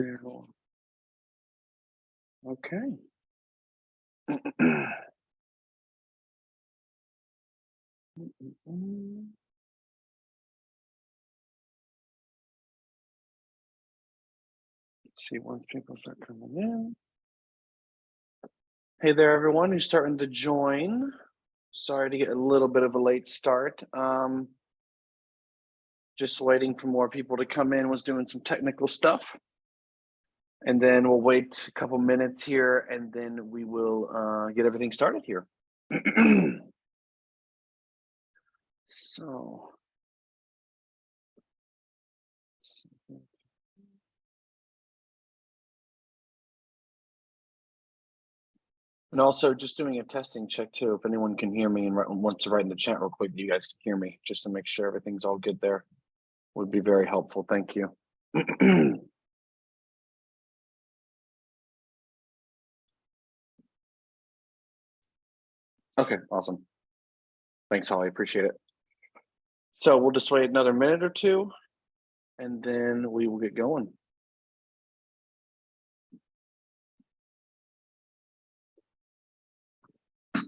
Very cool. Okay. Let's see once people start coming in. Hey there, everyone who's starting to join. Sorry to get a little bit of a late start. Just waiting for more people to come in, was doing some technical stuff. And then we'll wait a couple minutes here and then we will get everything started here. So. And also just doing a testing check too, if anyone can hear me and wants to write in the chat real quick, you guys can hear me, just to make sure everything's all good there. Would be very helpful, thank you. Okay, awesome. Thanks, Holly, appreciate it. So we'll just wait another minute or two, and then we will get going.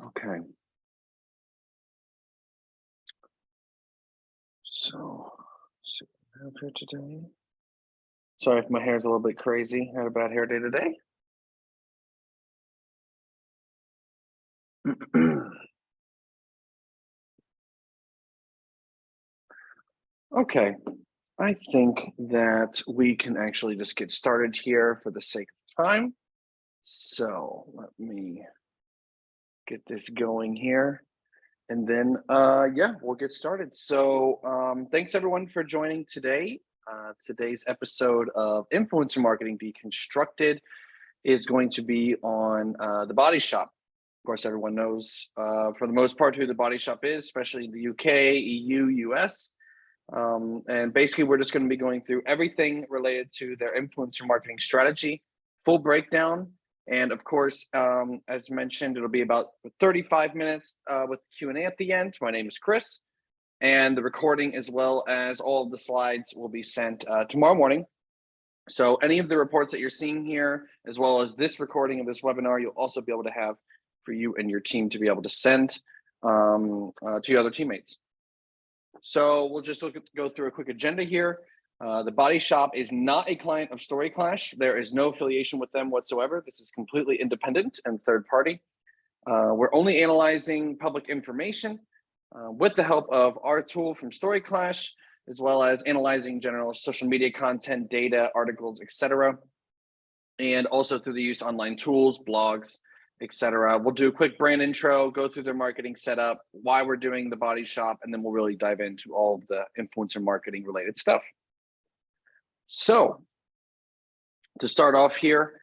Okay. So, let's see what we have here today. Sorry if my hair's a little bit crazy. I had a bad hair day today. Okay, I think that we can actually just get started here for the sake of time. So let me get this going here. And then, yeah, we'll get started. So thanks everyone for joining today. Today's episode of Influencer Marketing Deconstructed is going to be on The Body Shop. Of course, everyone knows for the most part who The Body Shop is, especially in the UK, EU, US. And basically, we're just going to be going through everything related to their influencer marketing strategy, full breakdown. And of course, as mentioned, it'll be about 35 minutes with Q&A at the end. My name is Chris, and the recording as well as all of the slides will be sent tomorrow morning. So any of the reports that you're seeing here, as well as this recording of this webinar, you'll also be able to have for you and your team to be able to send to your other teammates. So we'll just go through a quick agenda here. The Body Shop is not a client of Storyclash. There is no affiliation with them whatsoever. This is completely independent and third party. We're only analyzing public information with the help of our tool from Storyclash, as well as analyzing general social media content, data, articles, etc. And also through the use of online tools, blogs, etc. We'll do a quick brand intro, go through their marketing setup, why we're doing The Body Shop, and then we'll really dive into all of the influencer marketing related stuff. So to start off here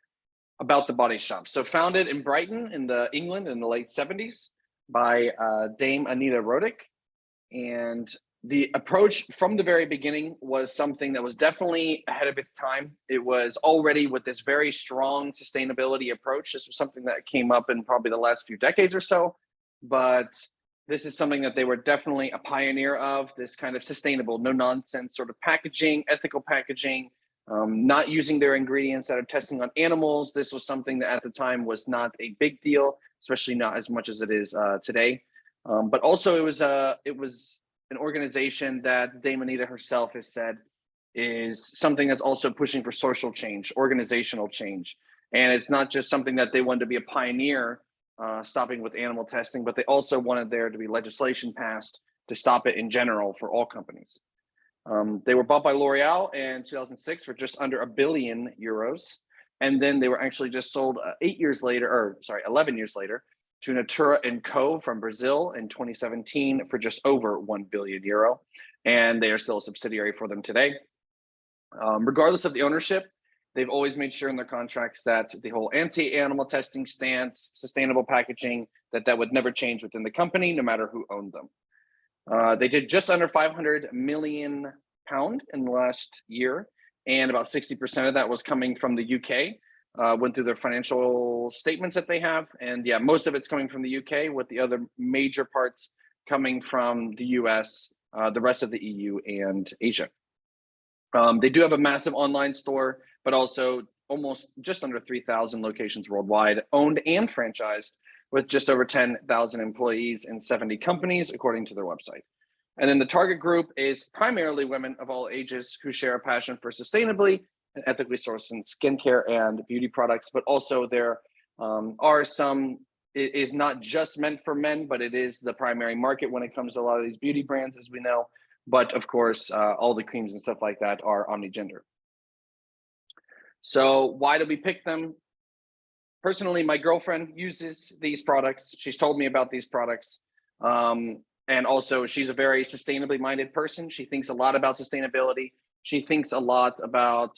about The Body Shop. So founded in Brighton in England in the late 70s by Dame Anita Roddick. And the approach from the very beginning was something that was definitely ahead of its time. It was already with this very strong sustainability approach. This was something that came up in probably the last few decades or so, but this is something that they were definitely a pioneer of, this kind of sustainable, no nonsense sort of packaging, ethical packaging, not using their ingredients that are testing on animals. This was something that at the time was not a big deal, especially not as much as it is today. But also it was an organization that Dame Anita herself has said is something that's also pushing for social change, organizational change. And it's not just something that they wanted to be a pioneer, stopping with animal testing, but they also wanted there to be legislation passed to stop it in general for all companies. They were bought by L'Oreal in 2006 for just under €1 billion. And then they were actually just sold 11 years later, to Natura & Co from Brazil in 2017 for just over €1 billion. And they are still a subsidiary for them today. Regardless of the ownership, they've always made sure in their contracts that the whole anti-animal testing stance, sustainable packaging, that would never change within the company, no matter who owned them. They did just under £500 million in the last year, and about 60% of that was coming from the UK. Went through their financial statements that they have, and yeah, most of it's coming from the UK, with the other major parts coming from the US, the rest of the EU, and Asia. They do have a massive online store, but also almost just under 3,000 locations worldwide, owned and franchised, with just over 10,000 employees in 70 companies, according to their website. And then the target group is primarily women of all ages who share a passion for sustainably and ethically sourced skincare and beauty products, but also there are some, it is not just meant for men, but it is the primary market when it comes to a lot of these beauty brands, as we know. But of course, all the creams and stuff like that are omnigender. So why did we pick them? Personally, my girlfriend uses these products. She's told me about these products. And also, she's a very sustainably minded person. She thinks a lot about sustainability. She thinks a lot about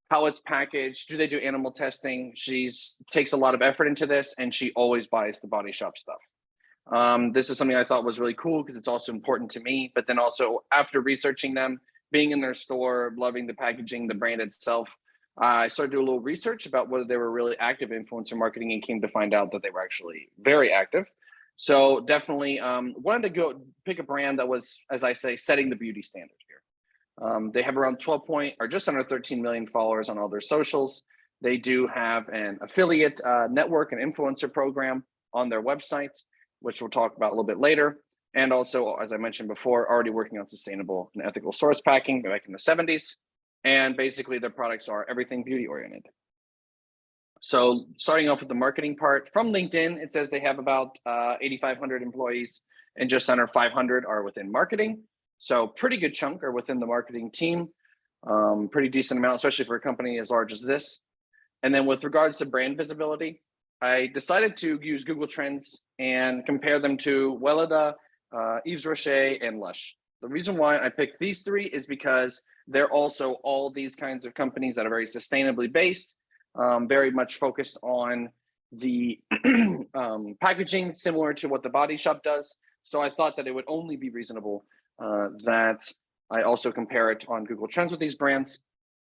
how it's packaged. Do they do animal testing? She takes a lot of effort into this, and she always buys the Body Shop stuff. This is something I thought was really cool because it's also important to me. But then also, after researching them, being in their store, loving the packaging, the brand itself, I started to do a little research about whether they were really active influencer marketing, and came to find out that they were actually very active. So definitely wanted to go pick a brand that was, as I say, setting the beauty standard here. They have around 12 or just under 13 million followers on all their socials. They do have an affiliate network and influencer program on their website, which we'll talk about a little bit later. And also, as I mentioned before, already working on sustainable and ethical source packing back in the 70s. And basically their products are everything beauty oriented. So starting off with the marketing part, from LinkedIn, it says they have about 8,500 employees and just under 500 are within marketing. So pretty good chunk are within the marketing team, pretty decent amount, especially for a company as large as this. And then with regards to brand visibility, I decided to use Google Trends and compare them to Weleda, Yves Rocher, and Lush. The reason why I picked these three is because they're also all these kinds of companies that are very sustainably based, very much focused on the packaging, similar to what the Body Shop does. So I thought that it would only be reasonable that I also compare it on Google Trends with these brands.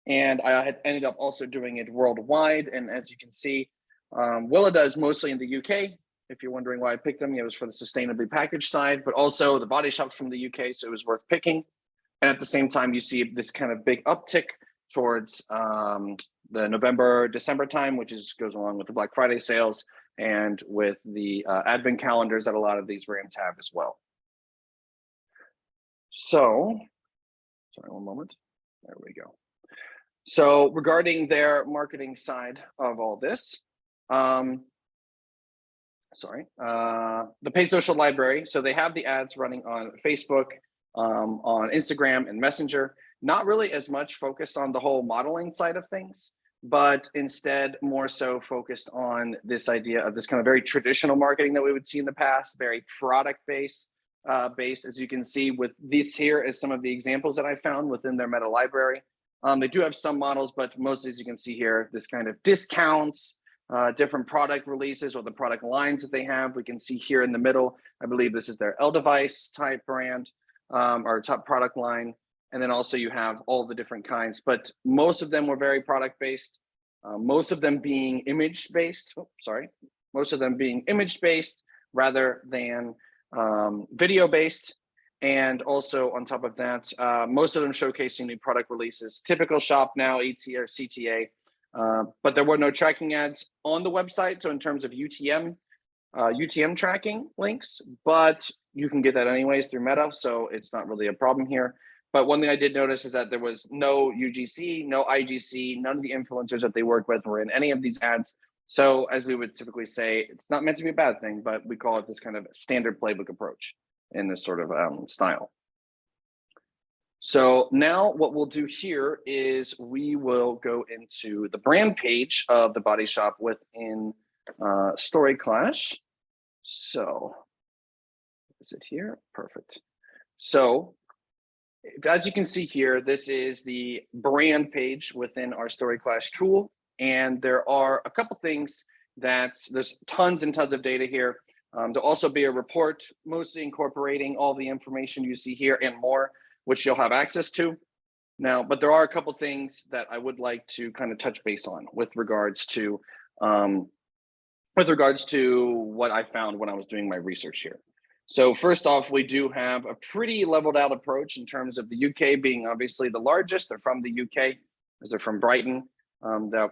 And I had ended up also doing it worldwide. And as you can see, Weleda is mostly in the UK. If you're wondering why I picked them, it was for the sustainably packaged side, but also the Body Shop's from the UK, so it was worth picking. And at the same time, you see this kind of big uptick towards the November, December time, which goes along with the Black Friday sales and with the advent calendars that a lot of these brands have as well. So, sorry, one moment. There we go. So regarding their marketing side of all this, the paid social library. So they have the ads running on Facebook, on Instagram and Messenger, not really as much focused on the whole modeling side of things, but instead more so focused on this idea of this kind of very traditional marketing that we would see in the past, very product-based, as you can see with these here as some of the examples that I found within their meta library. They do have some models, but mostly, as you can see here, this kind of discounts, different product releases or the product lines that they have. We can see here in the middle, I believe this is their L device type brand or top product line. And then also you have all the different kinds, but most of them were very product based, most of them being image based. Most of them being image based rather than video based. And also on top of that, most of them showcasing new product releases, typical shop now, ET or CTA, but there were no tracking ads on the website. So in terms of UTM tracking links, but you can get that anyways through Meta. So it's not really a problem here. But one thing I did notice is that there was no UGC, no IGC, none of the influencers that they work with were in any of these ads. So as we would typically say, it's not meant to be a bad thing, but we call it this kind of standard playbook approach in this sort of style. So now what we'll do here is we will go into the brand page of the Body Shop within Storyclash. So is it here? Perfect. So as you can see here, this is the brand page within our Storyclash tool. And there are a couple things that there's tons and tons of data here. There'll also be a report mostly incorporating all the information you see here and more, which you'll have access to. Now, but there are a couple things that I would like to kind of touch base on with regards to what I found when I was doing my research here. So first off, we do have a pretty leveled out approach in terms of the UK being obviously the largest. They're from the UK, as they're from Brighton.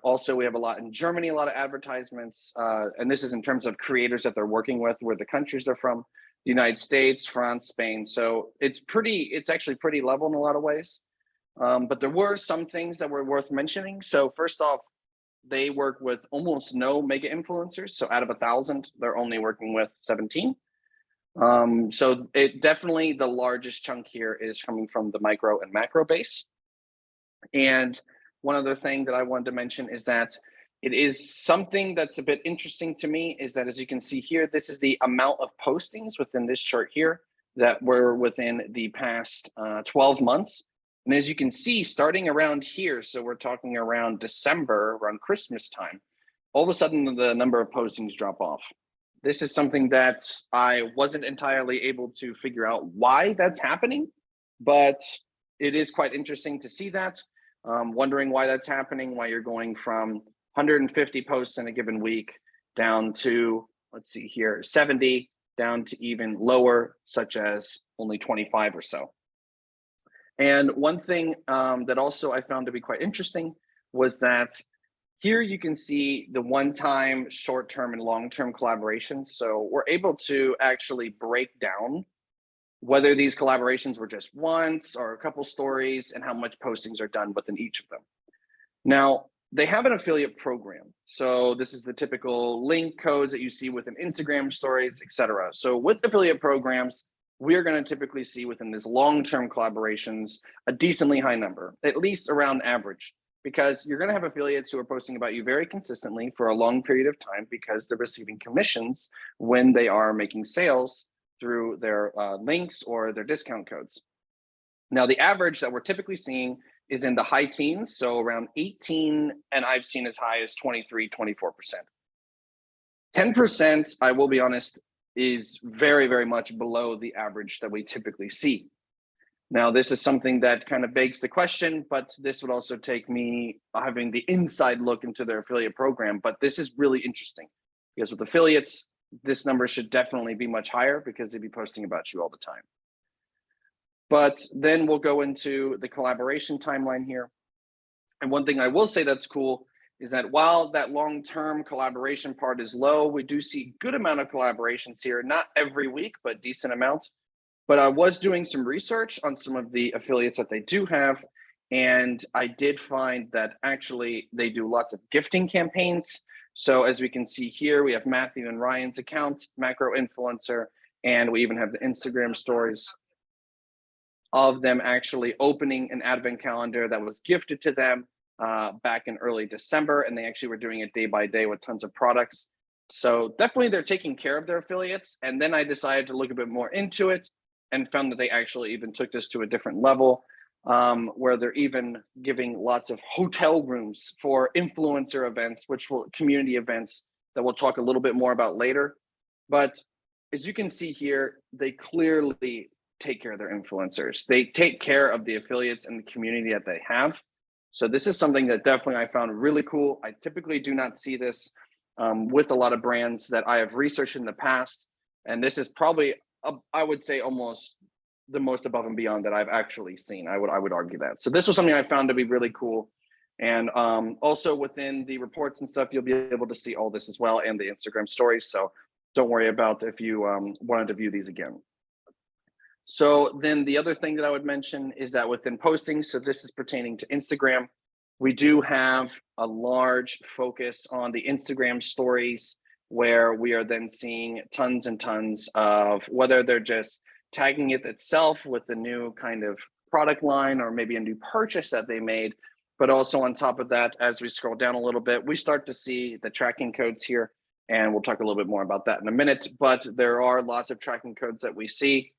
Also, we have a lot in Germany, a lot of advertisements, and this is in terms of creators that they're working with, where the countries they're from, the United States, France, Spain. So it's actually pretty level in a lot of ways. But there were some things that were worth mentioning. So first off, they work with almost no mega influencers. So out of 1,000, they're only working with 17. So it definitely, the largest chunk here is coming from the micro and macro base. And one other thing that I wanted to mention is that it is something that's a bit interesting to me is that, as you can see here, this is the amount of postings within this chart here that were within the past 12 months. And as you can see, starting around here, so we're talking around December, around Christmas time, all of a sudden the number of postings drop off. This is something that I wasn't entirely able to figure out why that's happening, but it is quite interesting to see that. Wondering why that's happening, why you're going from 150 posts in a given week down to, let's see here, 70, down to even lower, such as only 25 or so. And one thing that also I found to be quite interesting was that here you can see the one-time, short-term, and long-term collaborations. So we're able to actually break down whether these collaborations were just once or a couple stories and how much postings are done within each of them. Now, they have an affiliate program. So this is the typical link codes that you see within Instagram stories, etc. So with affiliate programs, we're going to typically see within this long-term collaborations a decently high number, at least around average, because you're going to have affiliates who are posting about you very consistently for a long period of time because they're receiving commissions when they are making sales through their links or their discount codes. Now, the average that we're typically seeing is in the high teens, so around 18, and I've seen as high as 23, 24%. 10%, I will be honest, is very, very much below the average that we typically see. Now, this is something that kind of begs the question, but this would also take me having the inside look into their affiliate program. But this is really interesting because with affiliates, this number should definitely be much higher because they'd be posting about you all the time. But then we'll go into the collaboration timeline here. And one thing I will say that's cool is that while that long-term collaboration part is low, we do see a good amount of collaborations here, not every week, but decent amount. But I was doing some research on some of the affiliates that they do have, and I did find that actually they do lots of gifting campaigns. So as we can see here, we have Matthew and Ryan's account, macro influencer, and we even have the Instagram stories of them actually opening an advent calendar that was gifted to them back in early December, and they actually were doing it day by day with tons of products. So definitely they're taking care of their affiliates. And then I decided to look a bit more into it and found that they actually even took this to a different level where they're even giving lots of hotel rooms for influencer events, which will community events that we'll talk a little bit more about later. But as you can see here, they clearly take care of their influencers. They take care of the affiliates and the community that they have. So this is something that definitely I found really cool. I typically do not see this with a lot of brands that I have researched in the past. And this is probably, I would say, almost the most above and beyond that I've actually seen. I would argue that. So this was something I found to be really cool. And also within the reports and stuff, you'll be able to see all this as well and the Instagram stories. So don't worry about if you wanted to view these again. So then the other thing that I would mention is that within postings, so this is pertaining to Instagram, we do have a large focus on the Instagram stories where we are then seeing tons and tons of whether they're just tagging it itself with the new kind of product line or maybe a new purchase that they made. But also on top of that, as we scroll down a little bit, we start to see the tracking codes here. And we'll talk a little bit more about that in a minute. But there are lots of tracking codes that we see.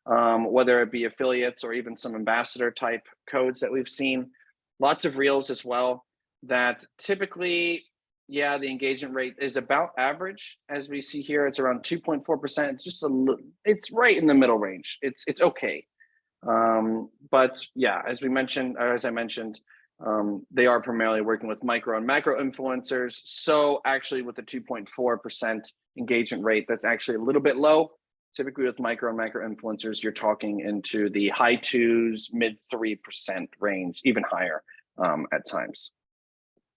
Whether it be affiliates or even some ambassador type codes that we've seen. Lots of reels as well that typically, yeah, the engagement rate is about average. As we see here, it's around 2.4%. It's just it's right in the middle range. It's okay. But yeah, as we mentioned, or as I mentioned, they are primarily working with micro and macro influencers. So actually with the 2.4% engagement rate, that's actually a little bit low. Typically with micro and macro influencers, you're talking into the high 2s, mid 3% range, even higher at times.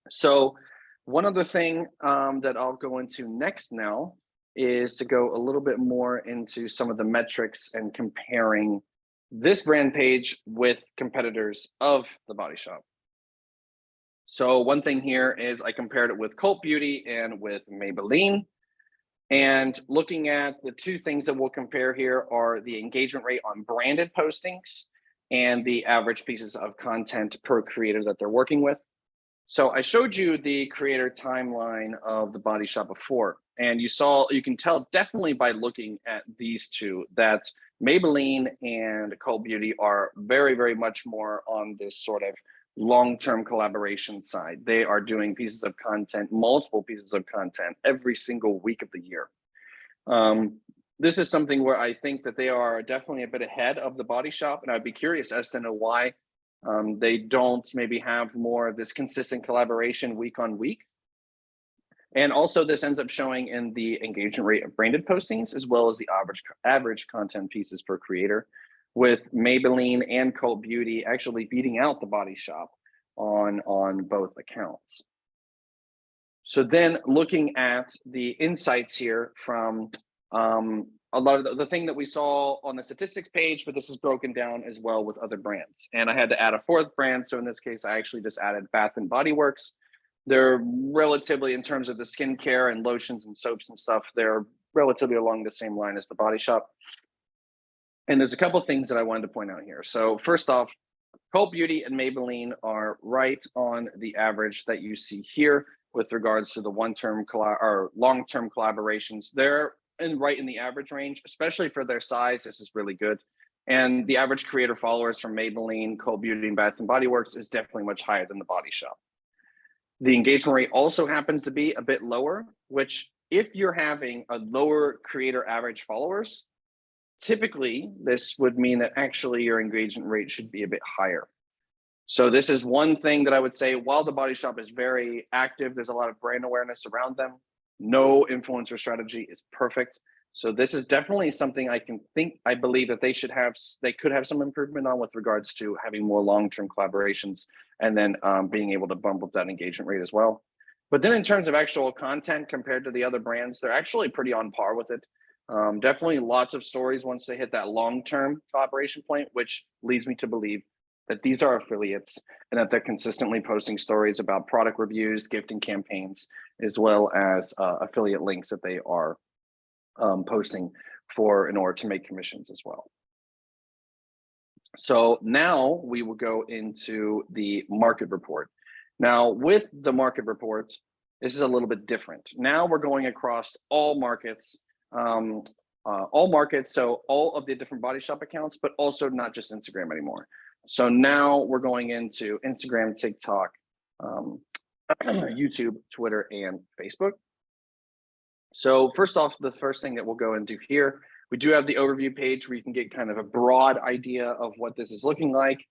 So one other thing that I'll go into next now is to go a little bit more into some of the metrics and comparing this brand page with competitors of The Body Shop. So one thing here is I compared it with Cult Beauty and with Maybelline. And looking at the two things that we'll compare here are the engagement rate on branded postings and the average pieces of content per creator that they're working with. So I showed you the creator timeline of The Body Shop before, and you can tell definitely by looking at these two that Maybelline and Cult Beauty are very, very much more on this sort of long-term collaboration side. They are doing pieces of content, multiple pieces of content every single week of the year. This is something where I think that they are definitely a bit ahead of The Body Shop, and I'd be curious as to know why they don't maybe have more of this consistent collaboration week on week. And also this ends up showing in the engagement rate of branded postings, as well as the average content pieces per creator, with Maybelline and Cult Beauty actually beating out The Body Shop on both accounts. So then looking at the insights here from a lot of the thing that we saw on the statistics page, but this is broken down as well with other brands. And I had to add a fourth brand. So in this case, I actually just added Bath and Body Works. They're relatively, in terms of the skincare and lotions and soaps and stuff, they're relatively along the same line as The Body Shop. And there's a couple of things that I wanted to point out here. So first off, Cult Beauty and Maybelline are right on the average that you see here with regards to the long-term collaborations. They're right in the average range, especially for their size. This is really good. And the average creator followers from Maybelline, Cult Beauty, and Bath and Body Works is definitely much higher than The Body Shop. The engagement rate also happens to be a bit lower, which if you're having a lower creator average followers, typically this would mean that actually your engagement rate should be a bit higher. So this is one thing that I would say, while The Body Shop is very active, there's a lot of brand awareness around them. No influencer strategy is perfect. So this is definitely something I believe that they could have some improvement on with regards to having more long-term collaborations and then being able to bump up that engagement rate as well. But then in terms of actual content compared to the other brands, they're actually pretty on par with it. Definitely lots of stories once they hit that long-term collaboration point, which leads me to believe that these are affiliates and that they're consistently posting stories about product reviews, gifting campaigns, as well as affiliate links that they are posting in order to make commissions as well. So now we will go into the market report. Now with the market report, this is a little bit different. Now we're going across all markets, so all of the different Body Shop accounts, but also not just Instagram anymore. So now we're going into Instagram, TikTok, YouTube, Twitter, and Facebook. So first off, the first thing that we'll go into here, we do have the overview page where you can get kind of a broad idea of what this is looking like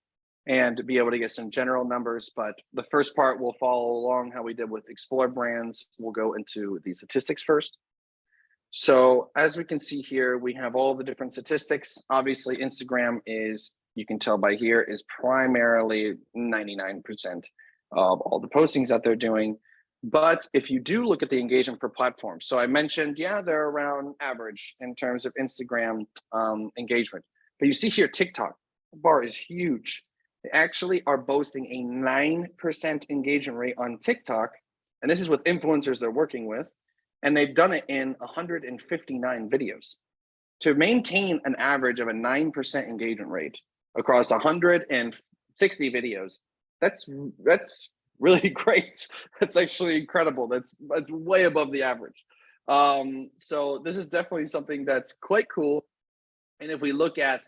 and to be able to get some general numbers. But the first part will follow along how we did with Explore Brands. We'll go into the statistics first. So as we can see here, we have all the different statistics. Obviously, Instagram is, you can tell by here, is primarily 99% of all the postings that they're doing. But if you do look at the engagement per platform, so I mentioned, yeah, they're around average in terms of Instagram engagement. But you see here, TikTok, the bar is huge. They actually are boasting a 9% engagement rate on TikTok. And this is with influencers they're working with. And they've done it in 159 videos. To maintain an average of a 9% engagement rate across 160 videos, that's really great. That's actually incredible. That's way above the average. So this is definitely something that's quite cool. And if we look at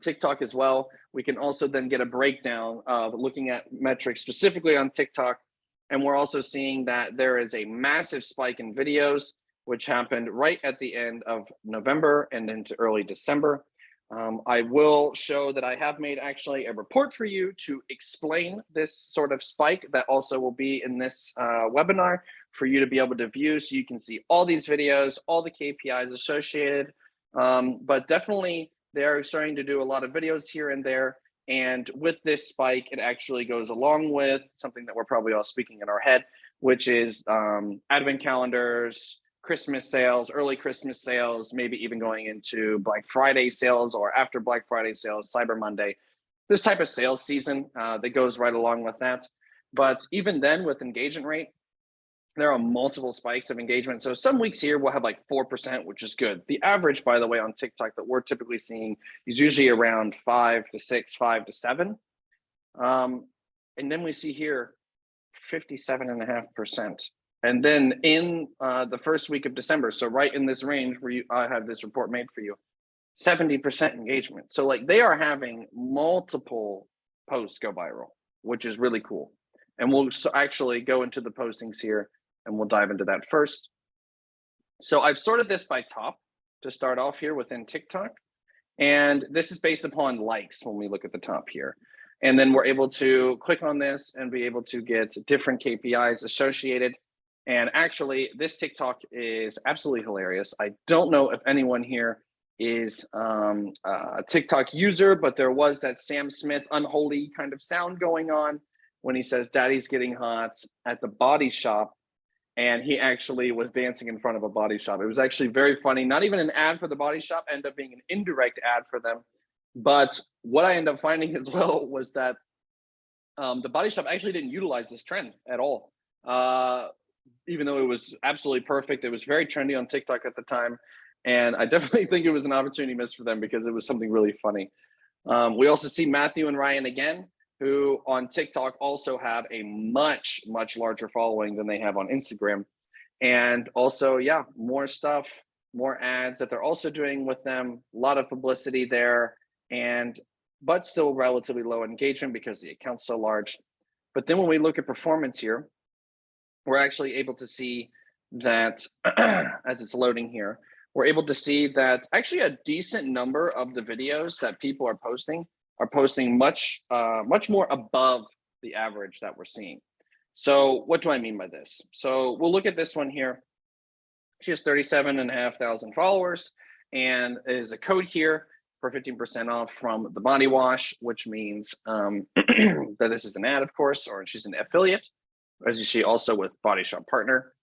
TikTok as well, we can also then get a breakdown of looking at metrics specifically on TikTok. And we're also seeing that there is a massive spike in videos, which happened right at the end of November and into early December. I will show that I have made actually a report for you to explain this sort of spike that also will be in this webinar for you to be able to view, so you can see all these videos, all the KPIs associated, But definitely they're starting to do a lot of videos here and there. And with this spike, it actually goes along with something that we're probably all speaking in our head, which is advent calendars, Christmas sales, early Christmas sales, maybe even going into Black Friday sales or after Black Friday sales, Cyber Monday, this type of sales season that goes right along with that. But even then with engagement rate, there are multiple spikes of engagement. So some weeks here we'll have like 4%, which is good. The average, by the way, on TikTok that we're typically seeing is usually around 5 to 6, 5 to 7. And then we see here 57.5%. And then in the first week of December, so right in this range where I have this report made for you, 70% engagement. So like they are having multiple posts go viral, which is really cool. And we'll actually go into the postings here and we'll dive into that first. So I've sorted this by top to start off here within TikTok. And this is based upon likes when we look at the top here. And then we're able to click on this and be able to get different KPIs associated. And actually, this TikTok is absolutely hilarious. I don't know if anyone here is a TikTok user, but there was that Sam Smith unholy kind of sound going on when he says daddy's getting hot at the body shop. And he actually was dancing in front of a body shop. It was actually very funny. Not even an ad for the body shop, ended up being an indirect ad for them. But what I ended up finding as well was that the body shop actually didn't utilize this trend at all. Even though it was absolutely perfect. It was very trendy on TikTok at the time. And I definitely think it was an opportunity missed for them because it was something really funny. We also see Matthew and Ryan again, who on TikTok also have a much, much larger following than they have on Instagram. And also, yeah, more stuff, more ads that they're also doing with them, a lot of publicity there, but still relatively low engagement because the account's so large. But then when we look at performance here, we're actually able to see that as it's loading here, we're able to see that actually a decent number of the videos that people are posting much more above the average that we're seeing. So what do I mean by this? So we'll look at this one here. She has 37,500 followers and is a code here for 15% off from the body wash, which means that this is an ad, of course, or she's an affiliate, as you see also with Body Shop Partner.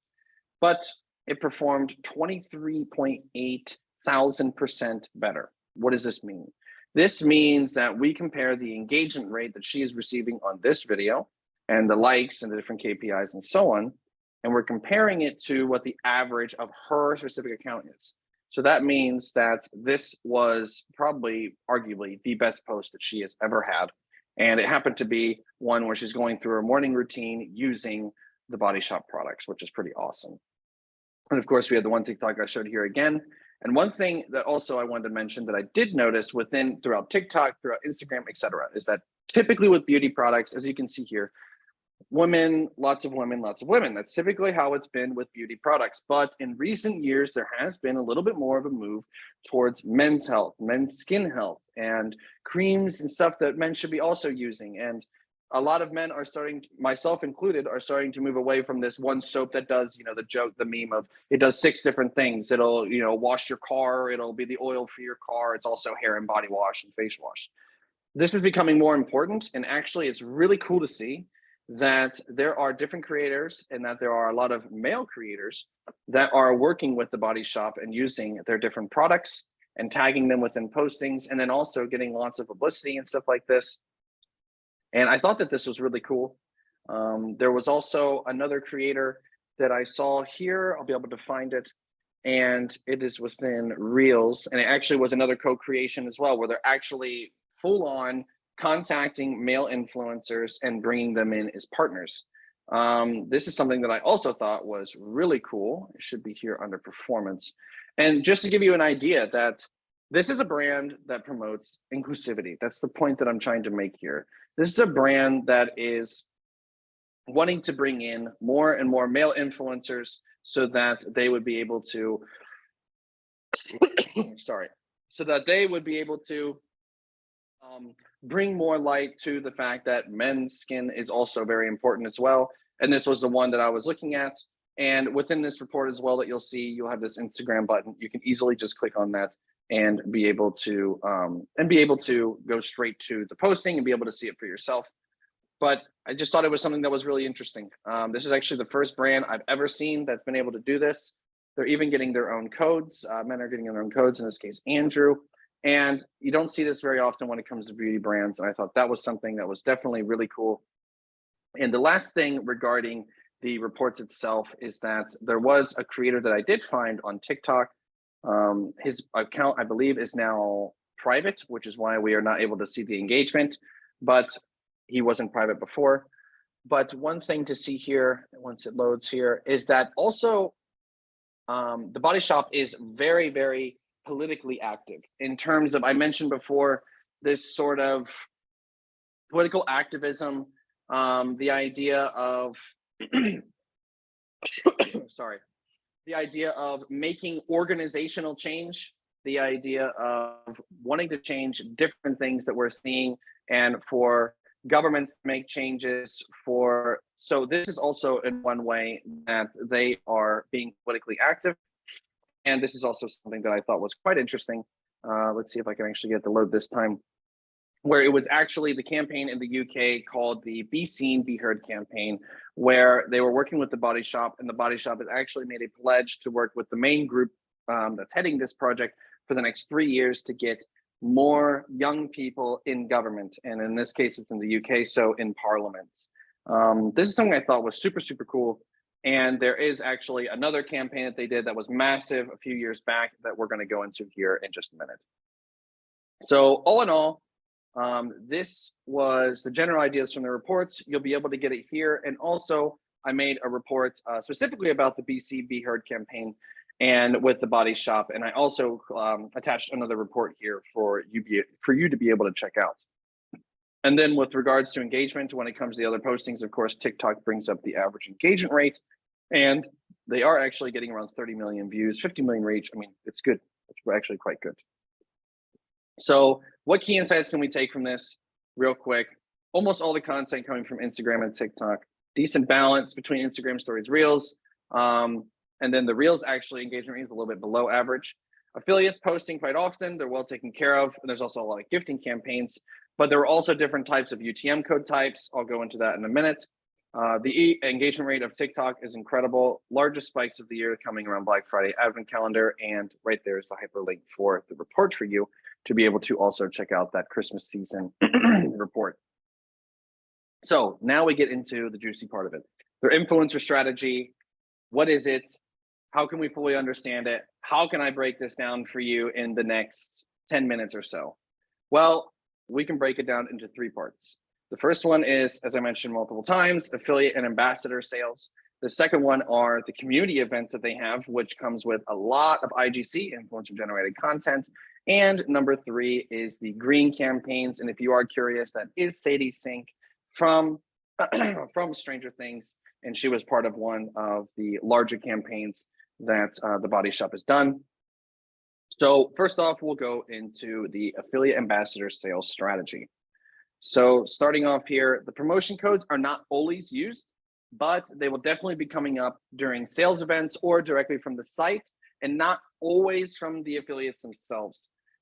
But it performed 23,800% better. What does this mean? This means that we compare the engagement rate that she is receiving on this video and the likes and the different KPIs and so on, and we're comparing it to what the average of her specific account is. So that means that this was probably arguably the best post that she has ever had. And it happened to be one where she's going through her morning routine using the Body Shop products, which is pretty awesome. And of course, we had the one TikTok I showed here again. And one thing that also I wanted to mention that I did notice throughout TikTok, throughout Instagram, etc., is that typically with beauty products, as you can see here, women, lots of women, lots of women. That's typically how it's been with beauty products. But in recent years, there has been a little bit more of a move towards men's health, men's skin health, and creams and stuff that men should be also using. And a lot of men are starting, myself included, are starting to move away from this one soap that does, the joke, the meme of it does 6 different things. It'll, wash your car. It'll be the oil for your car. It's also hair and body wash and face wash. This is becoming more important. And actually, it's really cool to see that there are different creators and that there are a lot of male creators that are working with the Body Shop and using their different products and tagging them within postings, and then also getting lots of publicity and stuff like this. And I thought that this was really cool. There was also another creator that I saw here. I'll be able to find it. And it is within Reels. And it actually was another co-creation as well, where they're actually full on contacting male influencers and bringing them in as partners. This is something that I also thought was really cool. It should be here under performance. And just to give you an idea that this is a brand that promotes inclusivity. That's the point that I'm trying to make here. This is a brand that is wanting to bring in more and more male influencers so that they would be able to, bring more light to the fact that men's skin is also very important as well. And this was the one that I was looking at. And within this report as well that you'll see, you'll have this Instagram button. You can easily just click on that and be able to go straight to the posting and be able to see it for yourself. But I just thought it was something that was really interesting. This is actually the first brand I've ever seen that's been able to do this. They're even getting their own codes. Men are getting their own codes, in this case, Andrew. And you don't see this very often when it comes to beauty brands. And I thought that was something that was definitely really cool. And the last thing regarding the reports itself is that there was a creator that I did find on TikTok. His account, I believe, is now private, which is why we are not able to see the engagement, but he wasn't private before. But one thing to see here, once it loads here, is that also the Body Shop is very, very politically active in terms of, I mentioned before, this sort of political activism, the idea of, sorry, the idea of making organizational change, the idea of wanting to change different things that we're seeing, and for governments to make changes for, so this is also in one way that they are being politically active. And this is also something that I thought was quite interesting. Let's see if I can actually get the load this time, where it was actually the campaign in the UK called the Be Seen, Be Heard campaign, where they were working with the Body Shop, and the Body Shop has actually made a pledge to work with the main group that's heading this project for the next 3 years to get more young people in government. And in this case, it's in the UK, so in parliaments. This is something I thought was super, super cool. And there is actually another campaign that they did that was massive a few years back that we're going to go into here in just a minute. So all in all, this was the general ideas from the reports. You'll be able to get it here. And also, I made a report specifically about the BC Be Heard campaign and with the Body Shop. And I also attached another report here for you to be able to check out. And then with regards to engagement, when it comes to the other postings, of course, TikTok brings up the average engagement rate, and they are actually getting around 30 million views, 50 million reach. I mean, it's good. It's actually quite good. So what key insights can we take from this real quick? Almost all the content coming from Instagram and TikTok, decent balance between Instagram stories, reels. And then the reels actually engagement rate is a little bit below average. Affiliates posting quite often, they're well taken care of. And there's also a lot of gifting campaigns, but there are also different types of UTM code types. I'll go into that in a minute. The engagement rate of TikTok is incredible. Largest spikes of the year coming around Black Friday advent calendar. And right there is the hyperlink for the report for you to be able to also check out that Christmas season report. So now we get into the juicy part of it. Their influencer strategy. What is it? How can we fully understand it? How can I break this down for you in the next 10 minutes or so? Well, we can break it down into 3 parts. The first one is, as I mentioned multiple times, affiliate and ambassador sales. The second one are the community events that they have, which comes with a lot of IGC, influencer generated content. And number 3 is the green campaigns. And if you are curious, that is Sadie Sink from, from Stranger Things. And she was part of one of the larger campaigns that the Body Shop has done. So first off, we'll go into the affiliate ambassador sales strategy. So starting off here, the promotion codes are not always used, but they will definitely be coming up during sales events or directly from the site, and not always from the affiliates themselves.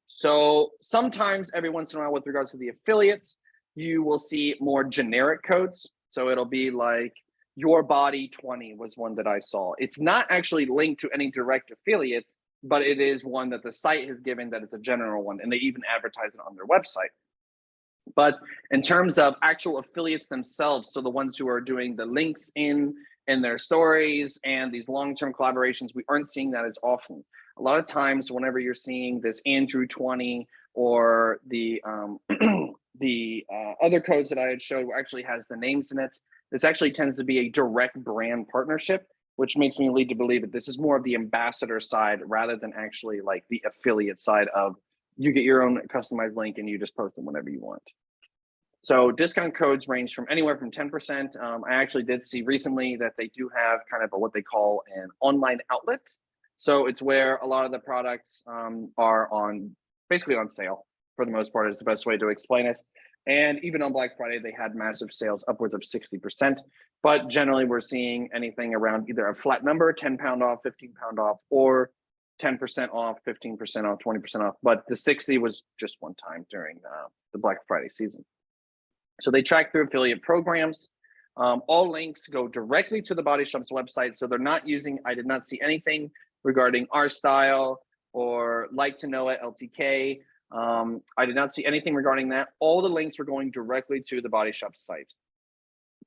So sometimes, every once in a while, with regards to the affiliates, you will see more generic codes. So it'll be like Your Body 20 was one that I saw. It's not actually linked to any direct affiliate, but it is one that the site has given that it's a general one, and they even advertise it on their website. But in terms of actual affiliates themselves, so the ones who are doing the links in their stories and these long-term collaborations, we aren't seeing that as often. A lot of times, whenever you're seeing this Andrew 20 or the other codes that I had showed actually has the names in it, this actually tends to be a direct brand partnership, which makes me lead to believe that this is more of the ambassador side rather than actually like the affiliate side of you get your own customized link and you just post them whenever you want. So discount codes range from anywhere from 10%. I actually did see recently that they do have kind of what they call an online outlet. So it's where a lot of the products are basically on sale for the most part is the best way to explain it. And even on Black Friday, they had massive sales upwards of 60%. But generally, we're seeing anything around either a flat number, £10 off, £15 off, or 10% off, 15% off, 20% off, but the 60 was just one time during the Black Friday season. So they track through affiliate programs. All links go directly to the Body Shop's website. So they're not using, I did not see anything regarding Our Style or Like to Know It, LTK. I did not see anything regarding that. All the links were going directly to the Body Shop site.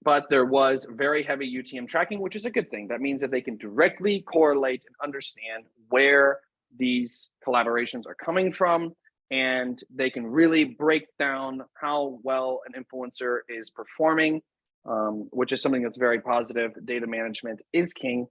But there was very heavy UTM tracking, which is a good thing. That means that they can directly correlate and understand where these collaborations are coming from, and they can really break down how well an influencer is performing, which is something that's very positive. Data management is king.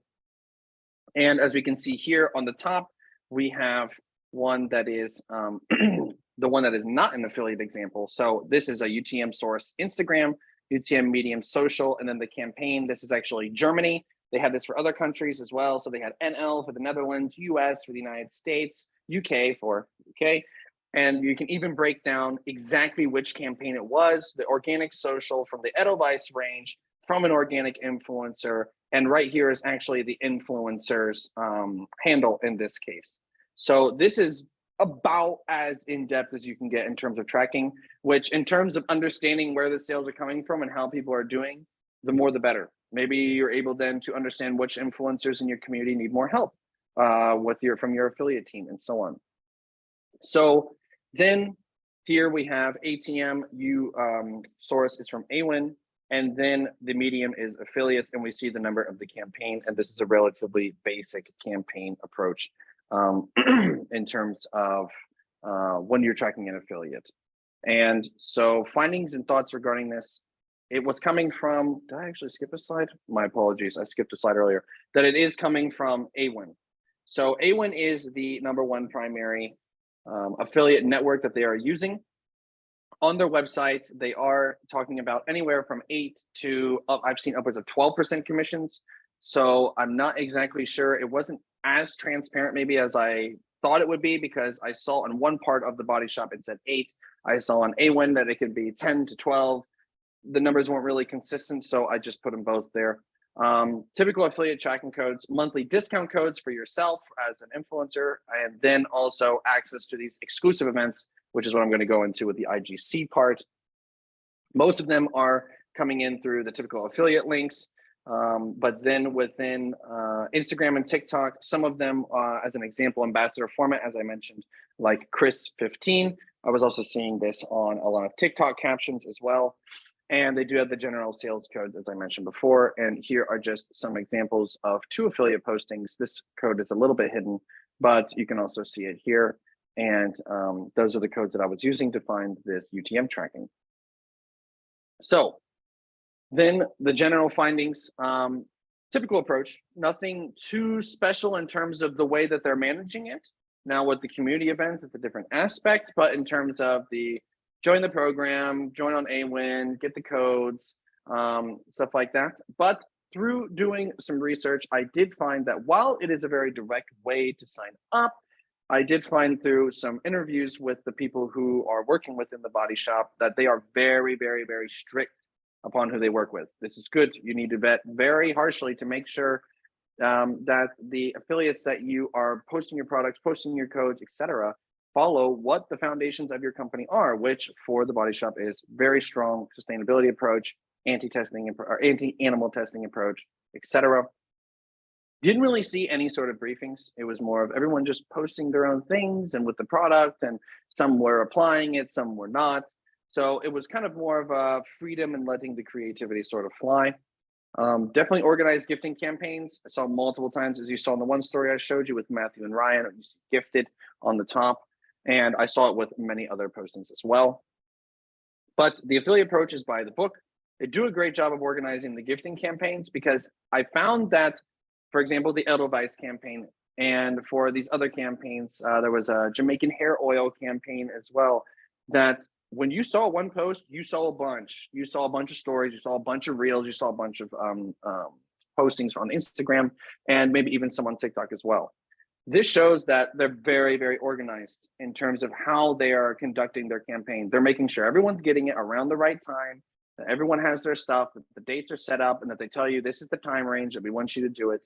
And as we can see here on the top, we have one that is the one that is not an affiliate example. So this is a UTM source Instagram, UTM Medium Social, and then the campaign. This is actually Germany. They had this for other countries as well. So they had NL for the Netherlands, US for the United States, UK for UK. And you can even break down exactly which campaign it was, the organic social from the Edelweiss range, from an organic influencer. And right here is actually the influencer's handle in this case. So this is about as in-depth as you can get in terms of tracking, which in terms of understanding where the sales are coming from and how people are doing, the more the better. Maybe you're able then to understand which influencers in your community need more help from your affiliate team and so on. So then here we have ATM, source is from AWIN, and then the medium is affiliates, and we see the number of the campaign, and this is a relatively basic campaign approach in terms of when you're tracking an affiliate. And so findings and thoughts regarding this, it was coming from, did I actually skip a slide? My apologies, I skipped a slide earlier, that it is coming from AWIN. So AWIN is the #1 primary affiliate network that they are using. On their website, they are talking about anywhere from 8 to, I've seen upwards of 12% commissions. So I'm not exactly sure. It wasn't as transparent maybe as I thought it would be, because I saw on one part of the Body Shop, it said 8. I saw on AWIN that it could be 10 to 12. The numbers weren't really consistent, so I just put them both there. Typical affiliate tracking codes, monthly discount codes for yourself as an influencer, and then also access to these exclusive events, which is what I'm going to go into with the IGC part. Most of them are coming in through the typical affiliate links, but then within Instagram and TikTok, some of them, as an example, ambassador format, as I mentioned, like Chris15. I was also seeing this on a lot of TikTok captions as well. And they do have the general sales codes, as I mentioned before. And here are just some examples of 2 affiliate postings. This code is a little bit hidden, but you can also see it here. And those are the codes that I was using to find this UTM tracking. So then the general findings, typical approach, nothing too special in terms of the way that they're managing it. Now with the community events, it's a different aspect, but in terms of the join the program, join on AWIN, get the codes, stuff like that. But through doing some research, I did find that while it is a very direct way to sign up, I did find through some interviews with the people who are working within the Body Shop that they are very, very, very strict upon who they work with. This is good. You need to vet very harshly to make sure that the affiliates that you are posting your products, posting your codes, etc., follow what the foundations of your company are, which for the Body Shop is very strong sustainability approach, anti-testing or anti-animal testing approach, etc. Didn't really see any sort of briefings. It was more of everyone just posting their own things and with the product, and some were applying it, some were not. So it was kind of more of a freedom and letting the creativity sort of fly. Definitely organized gifting campaigns. I saw multiple times, as you saw in the one story I showed you with Matthew and Ryan, you see gifted on the top. And I saw it with many other postings as well. But the affiliate approach is by the book. They do a great job of organizing the gifting campaigns, because I found that, for example, the Edelweiss campaign, and for these other campaigns, there was a Jamaican hair oil campaign as well, that when you saw one post, you saw a bunch. You saw a bunch of stories, you saw a bunch of reels, you saw a bunch of postings on Instagram, and maybe even some on TikTok as well. This shows that they're very, very organized in terms of how they are conducting their campaign. They're making sure everyone's getting it around the right time, that everyone has their stuff, that the dates are set up, and that they tell you this is the time range that we want you to do it.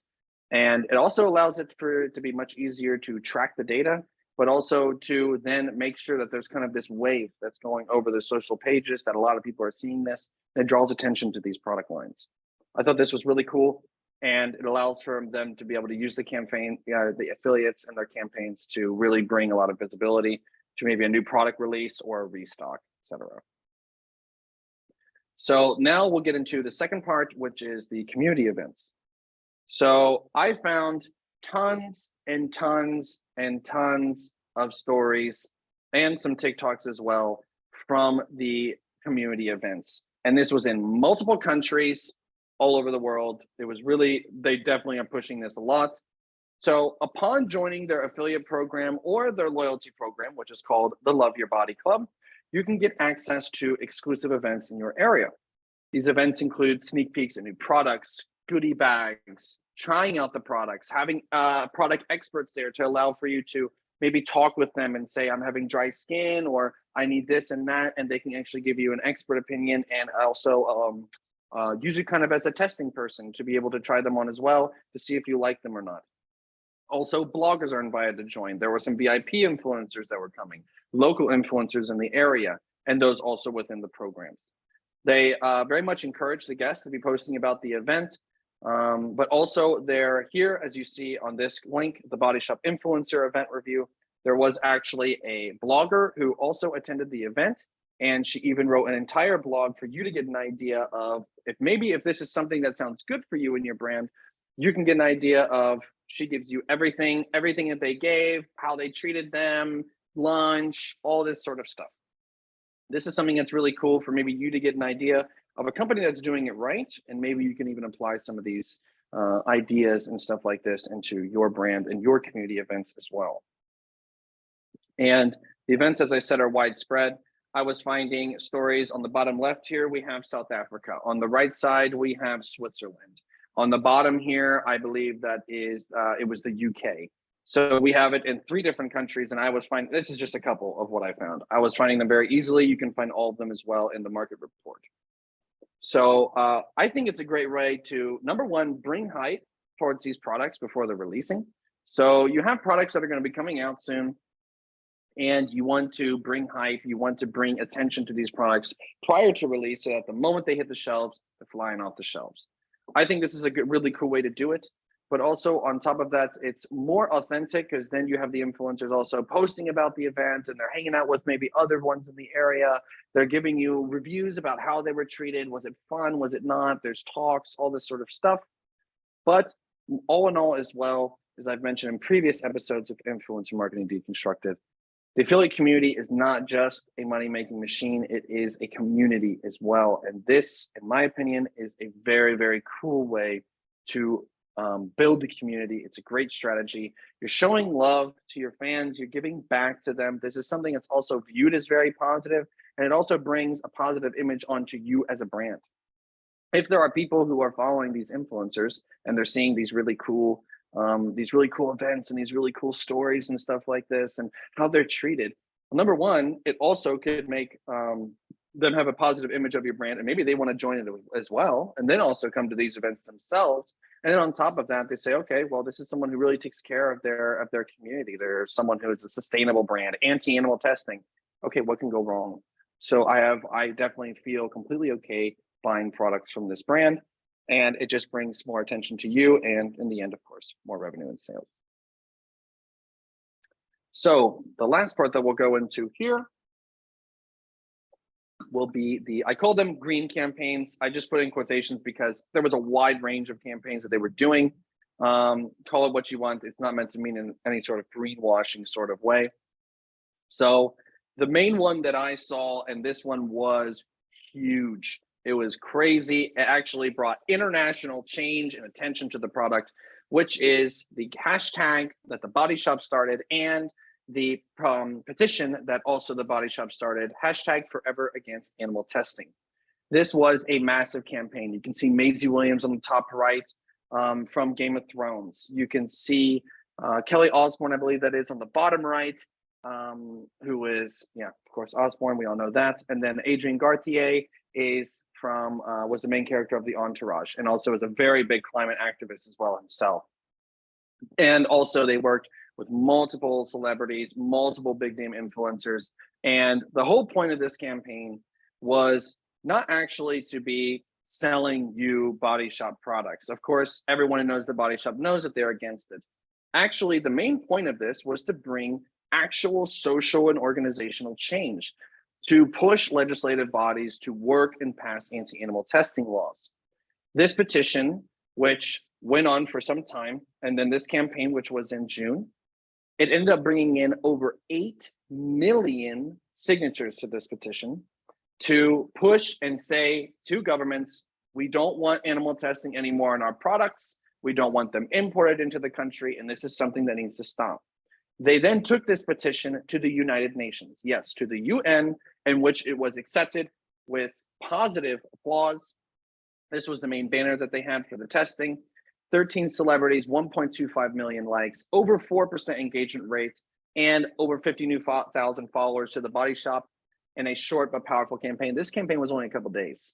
And it also allows it to be much easier to track the data, but also to then make sure that there's kind of this wave that's going over the social pages, that a lot of people are seeing this, and it draws attention to these product lines. I thought this was really cool, and it allows for them to be able to use the campaign, the affiliates and their campaigns to really bring a lot of visibility to maybe a new product release or a restock, etc. So now we'll get into the second part, which is the community events. So I found tons and tons and tons of stories and some TikToks as well from the community events. And this was in multiple countries all over the world. It was really, they definitely are pushing this a lot. So upon joining their affiliate program or their loyalty program, which is called the Love Your Body Club, you can get access to exclusive events in your area. These events include sneak peeks at new products, goodie bags, trying out the products, having product experts there to allow for you to maybe talk with them and say, I'm having dry skin, or I need this and that, and they can actually give you an expert opinion, and also use it kind of as a testing person to be able to try them on as well to see if you like them or not. Also, bloggers are invited to join. There were some VIP influencers that were coming, local influencers in the area, and those also within the program. They very much encourage the guests to be posting about the event, but also they're here, as you see on this link, the Body Shop Influencer Event Review. There was actually a blogger who also attended the event, and she even wrote an entire blog for you to get an idea of if this is something that sounds good for you and your brand, you can get an idea of, she gives you everything that they gave, how they treated them, lunch, all this sort of stuff. This is something that's really cool for maybe you to get an idea of a company that's doing it right, and maybe you can even apply some of these ideas and stuff like this into your brand and your community events as well. And the events, as I said, are widespread. I was finding stories on the bottom left here, we have South Africa. On the right side, we have Switzerland. On the bottom here, I believe that is, it was the UK. So we have it in 3 different countries, and I was finding, this is just a couple of what I found. I was finding them very easily. You can find all of them as well in the market report. So I think it's a great way to, number one, bring hype towards these products before they're releasing. So you have products that are going to be coming out soon, and you want to bring hype, you want to bring attention to these products prior to release, so that the moment they hit the shelves, they're flying off the shelves. I think this is a really cool way to do it. But also on top of that, it's more authentic, because then you have the influencers also posting about the event, and they're hanging out with maybe other ones in the area. They're giving you reviews about how they were treated. Was it fun? Was it not? There's talks, all this sort of stuff. But all in all, as well, as I've mentioned in previous episodes of Influencer Marketing Deconstructed, the affiliate community is not just a money-making machine, it is a community as well. And this, in my opinion, is a very, very cool way to build the community. It's a great strategy. You're showing love to your fans, you're giving back to them. This is something that's also viewed as very positive, and it also brings a positive image onto you as a brand. If there are people who are following these influencers and they're seeing these really cool events and these really cool stories and stuff like this, and how they're treated, well, number one, it also could make them have a positive image of your brand, and maybe they want to join it as well, and then also come to these events themselves. And then on top of that, they say, okay, well, this is someone who really takes care of their community. They're someone who is a sustainable brand, anti-animal testing. Okay, what can go wrong? So I definitely feel completely okay buying products from this brand, and it just brings more attention to you, and in the end, of course, more revenue and sales. So the last part that we'll go into here will be I call them green campaigns. I just put in quotations because there was a wide range of campaigns that they were doing. Call it what you want. It's not meant to mean in any sort of greenwashing sort of way. So the main one that I saw, and this one was huge. It was crazy. It actually brought international change and attention to the product, which is the hashtag that the Body Shop started, and the petition that also the Body Shop started, hashtag Forever Against Animal Testing. This was a massive campaign. You can see Maisie Williams on the top right from Game of Thrones. You can see Kelly Osbourne, I believe that is, on the bottom right, who is, yeah, of course, Osbourne, we all know that. And then Adrienne Gauthier is was the main character of the Entourage, and also is a very big climate activist as well himself. And also they worked with multiple celebrities, multiple big name influencers. And the whole point of this campaign was not actually to be selling you Body Shop products. Of course, everyone who knows the Body Shop knows that they're against it. Actually, the main point of this was to bring actual social and organizational change, to push legislative bodies to work and pass anti-animal testing laws. This petition, which went on for some time, and then this campaign, which was in June, it ended up bringing in over 8 million signatures to this petition to push and say to governments, we don't want animal testing anymore in our products. We don't want them imported into the country, and this is something that needs to stop. They then took this petition to the United Nations, yes, to the UN, in which it was accepted with positive applause. This was the main banner that they had for the testing. 13 celebrities, 1.25 million likes, over 4% engagement rate, and over 50,000 followers to the Body Shop in a short but powerful campaign. This campaign was only a couple days.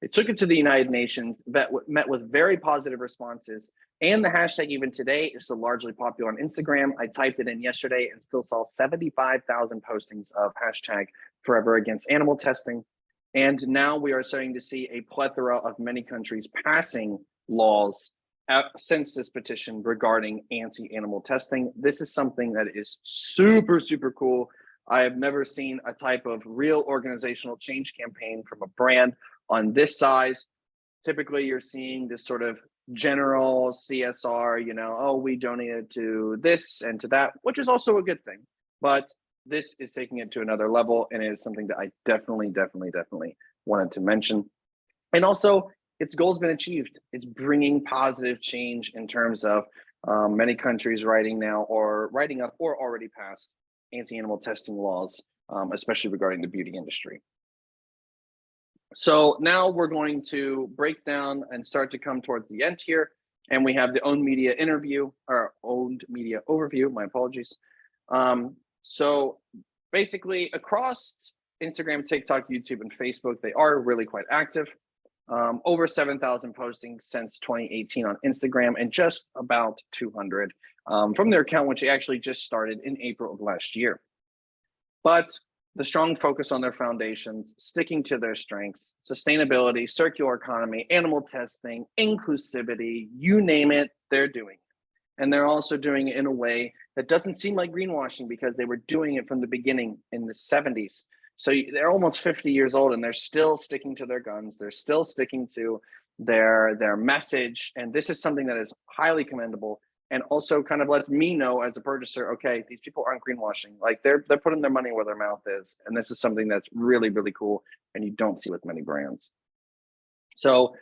They took it to the United Nations, that met with very positive responses. And the hashtag even today is still largely popular on Instagram. I typed it in yesterday and still saw 75,000 postings of hashtag forever against animal testing. And now we are starting to see a plethora of many countries passing laws since this petition regarding anti-animal testing. This is something that is super, super cool. I have never seen a type of real organizational change campaign from a brand on this size. Typically, you're seeing this sort of general CSR, oh, we donated to this and to that, which is also a good thing. But this is taking it to another level, and it is something that I definitely wanted to mention. And also, its goal has been achieved. It's bringing positive change in terms of many countries writing up or already passed anti-animal testing laws, especially regarding the beauty industry. So now we're going to break down and start to come towards the end here. And we have the owned media overview, my apologies. So basically across Instagram, TikTok, YouTube, and Facebook, they are really quite active. Over 7,000 postings since 2018 on Instagram, and just about 200 from their account, which they actually just started in April of last year. But the strong focus on their foundations, sticking to their strengths, sustainability, circular economy, animal testing, inclusivity, you name it, they're doing it. And they're also doing it in a way that doesn't seem like greenwashing, because they were doing it from the beginning in the 70s. So they're almost 50 years old, and they're still sticking to their guns. They're still sticking to their message. And this is something that is highly commendable, and also kind of lets me know as a purchaser, okay, these people aren't greenwashing. Like they're putting their money where their mouth is. And this is something that's really, really cool, and you don't see with many brands. So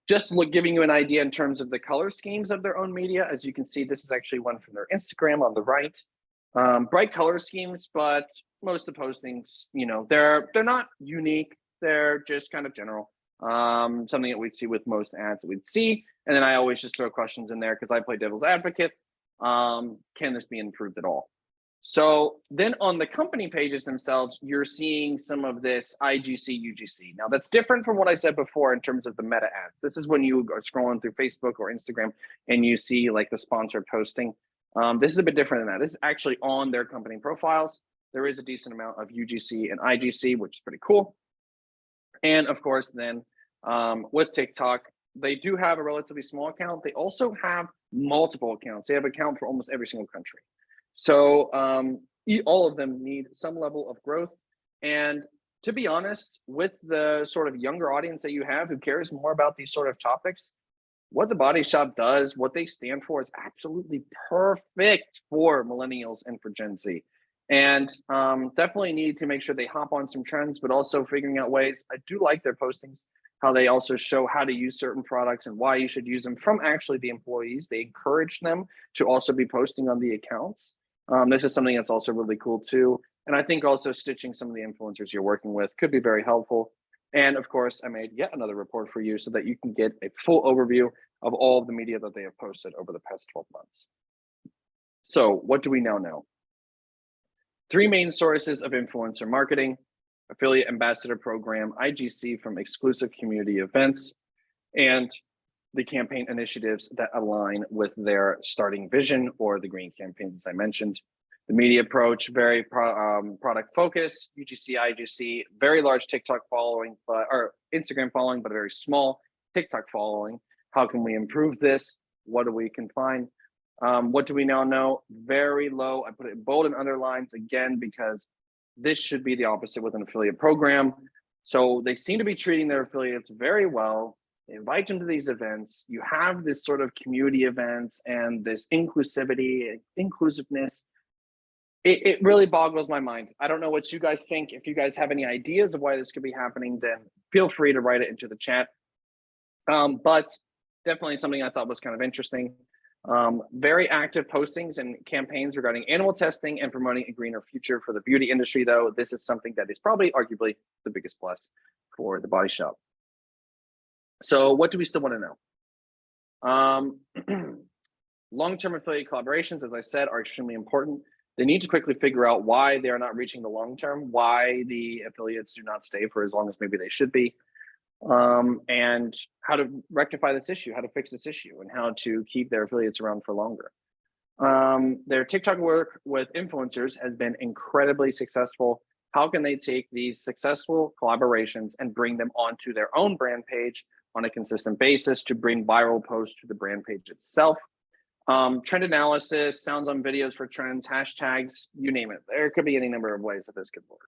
just giving you an idea in terms of the color schemes of their own media. As you can see, this is actually one from their Instagram on the right. Bright color schemes, but most of the postings, they're not unique. They're just kind of general. Something that we'd see with most ads that we'd see. And then I always just throw questions in there because I play devil's advocate. Can this be improved at all? So then on the company pages themselves, you're seeing some of this IGC, UGC. Now that's different from what I said before in terms of the meta ads. This is when you are scrolling through Facebook or Instagram and you see like the sponsored posting. This is a bit different than that. This is actually on their company profiles. There is a decent amount of UGC and IGC, which is pretty cool. And of course, then with TikTok, they do have a relatively small account. They also have multiple accounts. They have an account for almost every single country. So all of them need some level of growth. And to be honest, with the sort of younger audience that you have who cares more about these sort of topics, what the Body Shop does, what they stand for, is absolutely perfect for millennials and for Gen Z. And definitely need to make sure they hop on some trends, but also figuring out ways. I do like their postings, how they also show how to use certain products and why you should use them from actually the employees. They encourage them to also be posting on the accounts. This is something that's also really cool too. And I think also stitching some of the influencers you're working with could be very helpful. And of course, I made yet another report for you so that you can get a full overview of all of the media that they have posted over the past 12 months. So what do we now know? 3 main sources of influencer marketing: affiliate ambassador program, IGC from exclusive community events, and the campaign initiatives that align with their starting vision or the green campaigns, as I mentioned. The media approach, very product focused, UGC, IGC, very large TikTok following, or Instagram following, but a very small TikTok following. How can we improve this? What do we can find? What do we now know? Very low. I put it in bold and underlines again, because this should be the opposite with an affiliate program. So they seem to be treating their affiliates very well. They invite them to these events. You have this sort of community events and this inclusiveness. It really boggles my mind. I don't know what you guys think. If you guys have any ideas of why this could be happening, then feel free to write it into the chat. But definitely something I thought was kind of interesting. Very active postings and campaigns regarding animal testing and promoting a greener future for the beauty industry, though. This is something that is probably arguably the biggest plus for the Body Shop. So what do we still want to know? Long-term affiliate collaborations, as I said, are extremely important. They need to quickly figure out why they are not reaching the long term, why the affiliates do not stay for as long as maybe they should be, and how to rectify this issue, how to fix this issue, and how to keep their affiliates around for longer. Their TikTok work with influencers has been incredibly successful. How can they take these successful collaborations and bring them onto their own brand page on a consistent basis to bring viral posts to the brand page itself? Trend analysis, sounds on videos for trends, hashtags, you name it. There could be any number of ways that this could work.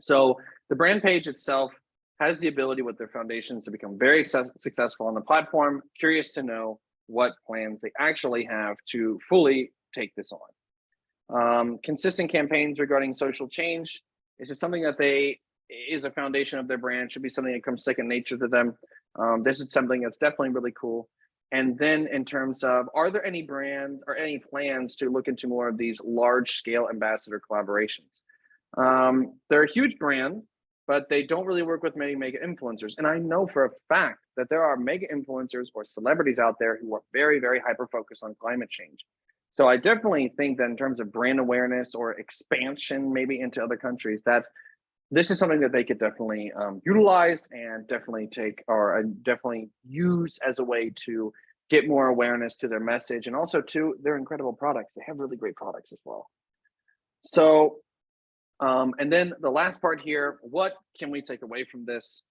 So the brand page itself has the ability with their foundations to become very successful on the platform. Curious to know what plans they actually have to fully take this on. Consistent campaigns regarding social change. This is something that is a foundation of their brand, should be something that comes second nature to them. This is something that's definitely really cool. And then in terms of, are there any brands or any plans to look into more of these large scale ambassador collaborations? They're a huge brand, but they don't really work with many mega influencers. And I know for a fact that there are mega influencers or celebrities out there who are very, very hyper focused on climate change. So I definitely think that in terms of brand awareness or expansion, maybe into other countries, that this is something that they could definitely utilize and definitely definitely use as a way to get more awareness to their message, and also to their incredible products. They have really great products as well. So, and then the last part here, what can we take away from this?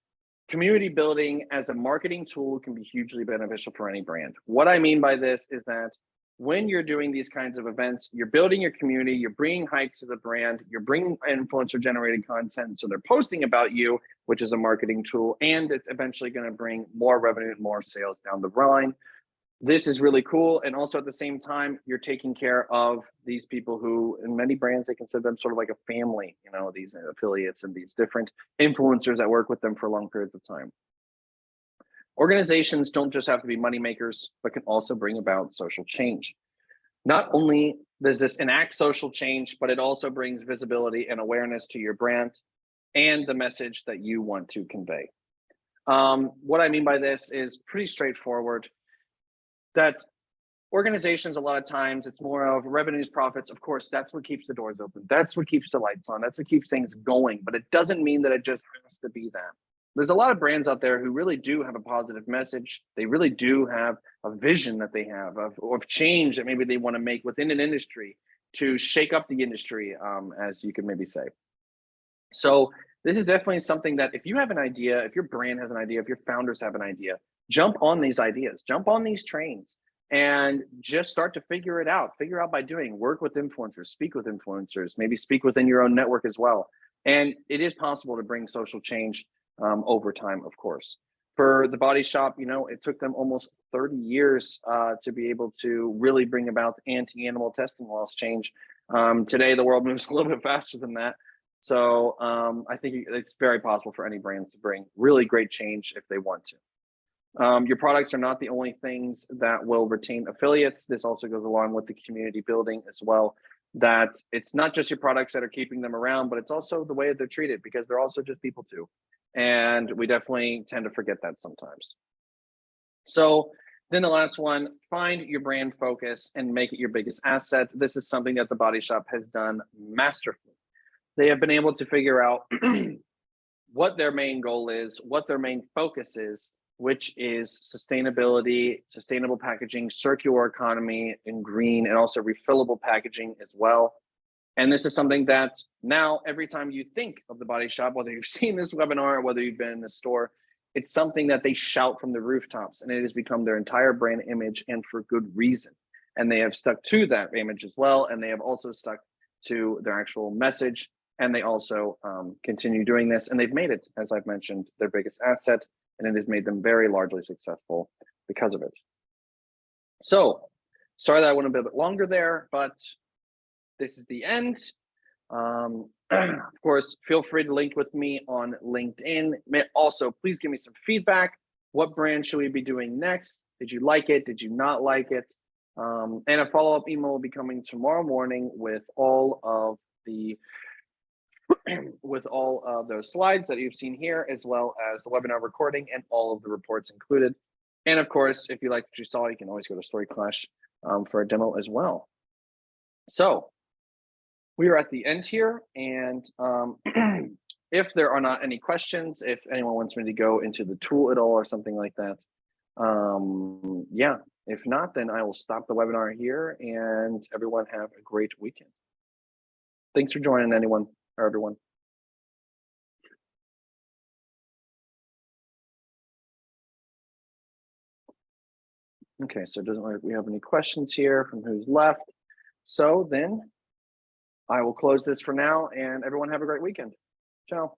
Community building as a marketing tool can be hugely beneficial for any brand. What I mean by this is that when you're doing these kinds of events, you're building your community, you're bringing hype to the brand, you're bringing influencer generated content. So they're posting about you, which is a marketing tool, and it's eventually going to bring more revenue and more sales down the line. This is really cool. And also at the same time, you're taking care of these people who, in many brands, they consider them sort of like a family, you know, these affiliates and these different influencers that work with them for long periods of time. Organizations don't just have to be money makers, but can also bring about social change. Not only does this enact social change, but it also brings visibility and awareness to your brand and the message that you want to convey. What I mean by this is pretty straightforward, that organizations, a lot of times, it's more of revenues, profits. Of course, that's what keeps the doors open. That's what keeps the lights on. That's what keeps things going. But it doesn't mean that it just has to be that. There's a lot of brands out there who really do have a positive message. They really do have a vision that they have of change that maybe they want to make within an industry to shake up the industry, as you could maybe say. So this is definitely something that if you have an idea, if your brand has an idea, if your founders have an idea, jump on these ideas, jump on these trains, and just start to figure it out. Figure out by doing, work with influencers, speak with influencers, maybe speak within your own network as well. And it is possible to bring social change over time, of course. For the Body Shop, you know, it took them almost 30 years to be able to really bring about anti-animal testing laws change. Today, the world moves a little bit faster than that. So I think it's very possible for any brands to bring really great change if they want to. Your products are not the only things that will retain affiliates. This also goes along with the community building as well, that it's not just your products that are keeping them around, but it's also the way that they're treated, because they're also just people too. And we definitely tend to forget that sometimes. So then the last one, find your brand focus and make it your biggest asset. This is something that the Body Shop has done masterfully. They have been able to figure out what their main goal is, what their main focus is, which is sustainability, sustainable packaging, circular economy, and green, and also refillable packaging as well. And this is something that now every time you think of The Body Shop, whether you've seen this webinar or whether you've been in the store, it's something that they shout from the rooftops, and it has become their entire brand image, and for good reason. And they have stuck to that image as well, and they have also stuck to their actual message, and they also continue doing this, and they've made it, as I've mentioned, their biggest asset, and it has made them very largely successful because of it. So, sorry that I went a bit longer there, but this is the end. Of course, feel free to link with me on LinkedIn. Also, please give me some feedback. What brand should we be doing next? Did you like it? Did you not like it? And a follow-up email will be coming tomorrow morning with all of the those slides that you've seen here, as well as the webinar recording and all of the reports included. And of course, if you like what you saw, you can always go to Storyclash for a demo as well. So we are at the end here, and if there are not any questions, if anyone wants me to go into the tool at all or something like that, yeah, if not, then I will stop the webinar here, and everyone have a great weekend. Thanks for joining, anyone or everyone. Okay, so it doesn't look like we have any questions here from who's left. So then I will close this for now, and everyone have a great weekend. Ciao.